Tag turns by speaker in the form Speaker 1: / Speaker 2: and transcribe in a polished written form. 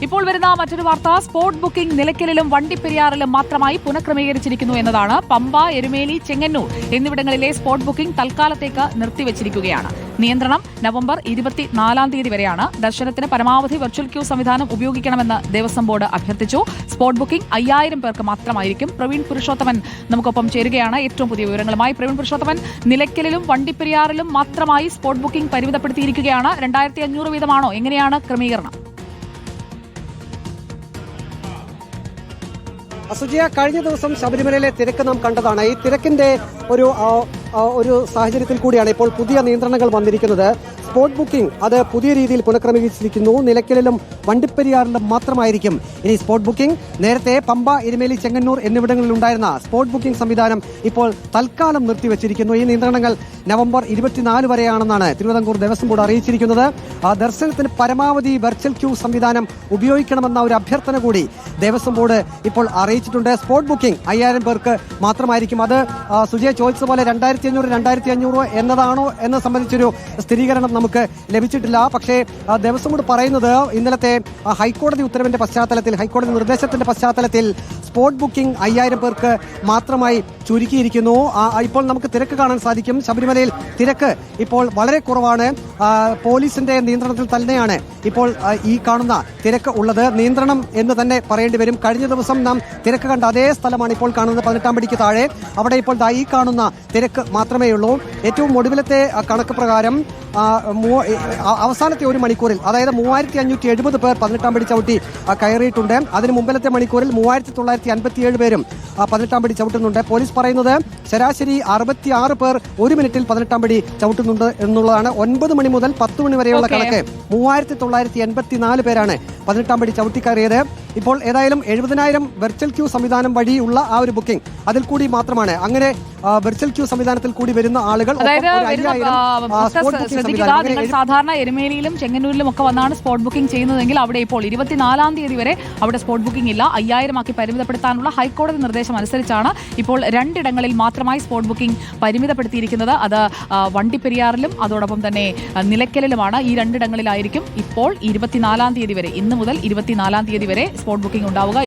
Speaker 1: ഇപ്പോൾ വരുന്ന മറ്റൊരു വാർത്ത, സ്പോട്ട് ബുക്കിംഗ് നിലയ്ക്കലിലും വണ്ടിപ്പെരിയാറിലും മാത്രമായി പുനഃക്രമീകരിച്ചിരിക്കുന്നു എന്നതാണ്. പമ്പ, എരുമേലി, ചെങ്ങന്നൂർ എന്നിവിടങ്ങളിലെ സ്പോട്ട് ബുക്കിംഗ് തൽക്കാലത്തേക്ക് നിർത്തിവച്ചിരിക്കുകയാണ്. നിയന്ത്രണം നവംബർ 24 തീയതി വരെയാണ്. ദർശനത്തിന് പരമാവധി വെർച്വൽ ക്യൂ സംവിധാനം ഉപയോഗിക്കണമെന്ന് ദേവസ്വം ബോർഡ് അഭ്യർത്ഥിച്ചു. സ്പോട്ട് ബുക്കിംഗ് 5000 പേർക്ക് മാത്രമായിരിക്കും. പ്രവീൺ പുരുഷോത്തമൻ നമുക്കൊപ്പം ചേരുകയാണ് ഏറ്റവും പുതിയ വിവരങ്ങളുമായി. പ്രവീൺ പുരുഷോത്തമൻ, നിലയ്ക്കലിലും വണ്ടിപ്പെരിയാറിലും മാത്രമായി സ്പോട്ട് ബുക്കിംഗ് പരിമിതപ്പെടുത്തിയിരിക്കുകയാണ്. 2500 വീതമാണോ? എങ്ങനെയാണ് ക്രമീകരണം?
Speaker 2: സുജിയ, കഴിഞ്ഞ ദിവസം ശബരിമലയിലെ തിരക്ക് നാം കണ്ടതാണ്. ഈ തിരക്കിന്റെ ഒരു സാഹചര്യത്തിൽ കൂടിയാണ് ഇപ്പോൾ പുതിയ നിയന്ത്രണങ്ങൾ വന്നിരിക്കുന്നത്. സ്പോട്ട് ബുക്കിംഗ് അത് പുതിയ രീതിയിൽ പുനഃക്രമീകരിച്ചിരിക്കുന്നു. നിലയ്ക്കലിലും വണ്ടിപ്പെരിയാറിലും മാത്രമായിരിക്കും ഇനി സ്പോട്ട് ബുക്കിംഗ്. നേരത്തെ പമ്പ, എരുമേലി, ചെങ്ങന്നൂർ എന്നിവിടങ്ങളിൽ ഉണ്ടായിരുന്ന സ്പോട്ട് ബുക്കിംഗ് സംവിധാനം ഇപ്പോൾ തൽക്കാലം നിർത്തിവച്ചിരിക്കുന്നു. ഈ നിയന്ത്രണങ്ങൾ നവംബർ 24 വരെയാണെന്നാണ് തിരുവിതാംകൂർ ദേവസ്വം ബോർഡ് അറിയിച്ചിരിക്കുന്നത്. ദർശനത്തിന് പരമാവധി വെർച്വൽ ക്യൂ സംവിധാനം ഉപയോഗിക്കണമെന്ന ഒരു അഭ്യർത്ഥന കൂടി ദേവസ്വം ബോർഡ് ഇപ്പോൾ അറിയിച്ചിട്ടുണ്ട്. സ്പോട്ട് ബുക്കിംഗ് 5000 പേർക്ക് മാത്രമായിരിക്കും. അത് സുജയ ചോദിച്ചതുപോലെ 2500 എന്നതാണോ എന്ന സംബന്ധിച്ചൊരു സ്ഥിരീകരണം നമുക്ക് ലഭിച്ചിട്ടില്ല. പക്ഷേ ദേവസ്വം ബോർഡ് പറയുന്നത് ഇന്നലത്തെ ഹൈക്കോടതി ഉത്തരവിന്റെ പശ്ചാത്തലത്തിൽ, ഹൈക്കോടതി നിർദ്ദേശത്തിന്റെ പശ്ചാത്തലത്തിൽ സ്പോട്ട് ബുക്കിംഗ് 5000 പേർക്ക് മാത്രമായി ചുരുക്കിയിരിക്കുന്നു. ഇപ്പോൾ നമുക്ക് തിരക്ക് കാണാൻ സാധിക്കും. ശബരിമലയിൽ തിരക്ക് ഇപ്പോൾ വളരെ കുറവാണ്. പോലീസിന്റെ നിയന്ത്രണത്തിൽ തന്നെയാണ് ഇപ്പോൾ ഈ കാണുന്ന തിരക്ക് ഉള്ളത്. നിയന്ത്രണം എന്ന് തന്നെ പറയേണ്ടി വരും. കഴിഞ്ഞ ദിവസം നാം തിരക്ക് കണ്ട അതേ സ്ഥലമാണ് ഇപ്പോൾ കാണുന്നത്, 18-ാം പടിക്ക് താഴെ. അവിടെ ഇപ്പോൾ ഈ കാണുന്ന തിരക്ക് മാത്രമേ ഉള്ളൂ. ഏറ്റവും ഒടുവിലത്തെ കണക്ക് പ്രകാരം അവസാനത്തെ ഒരു മണിക്കൂറിൽ, അതായത് 3570 പേർ 18-ാം പടി ചവിട്ടി കയറിയിട്ടുണ്ട്. അതിന് മുമ്പിലത്തെ മണിക്കൂറിൽ 3957 പേരും 18-ാം പടി ചവിട്ടുന്നുണ്ട്. പോലീസ് പറയുന്നത് ശരാശരി 66 പേർ 1 മിനിറ്റിൽ 18-ാം പടി ചവിട്ടുന്നുണ്ട് എന്നുള്ളതാണ്. 9 മണി മുതൽ 10 മണി വരെയുള്ള കണക്ക് 3984 പേരാണ് 18-ാം പടി ചവിട്ടിക്കയറിയത്. ഇപ്പോൾ ഏതായാലും 70,000 വെർച്വൽ ക്യൂ സംവിധാനം വഴിയുള്ള ആ ഒരു ബുക്കിംഗ് അതിൽ കൂടി മാത്രമാണ്. അങ്ങനെ വെർച്വൽ ക്യൂ സംവിധാനത്തിൽ കൂടി വരുന്ന ആളുകൾ
Speaker 1: നിങ്ങൾ സാധാരണ എരുമേലിയിലും ചെങ്ങന്നൂരിലും ഒക്കെ വന്നാണ് സ്പോട്ട് ബുക്കിംഗ് ചെയ്യുന്നതെങ്കിൽ അവിടെ ഇപ്പോൾ 24 തീയതി വരെ അവിടെ സ്പോട്ട് ബുക്കിംഗ് ഇല്ല. 5000 ആക്കി പരിമിതപ്പെടുത്താനുള്ള ഹൈക്കോടതി നിർദ്ദേശം അനുസരിച്ചാണ് ഇപ്പോൾ 2 ഇടങ്ങളിൽ മാത്രമായി സ്പോട്ട് ബുക്കിംഗ് പരിമിതപ്പെടുത്തിയിരിക്കുന്നത്. അത് വണ്ടിപ്പെരിയാറിലും അതോടൊപ്പം തന്നെ നിലയ്ക്കലിലുമാണ്. ഈ 2 ഇടങ്ങളിലായിരിക്കും ഇപ്പോൾ 24 തീയതി വരെ, ഇന്ന് മുതൽ 24 തീയതി വരെ സ്പോട്ട് ബുക്കിംഗ് ഉണ്ടാവുക.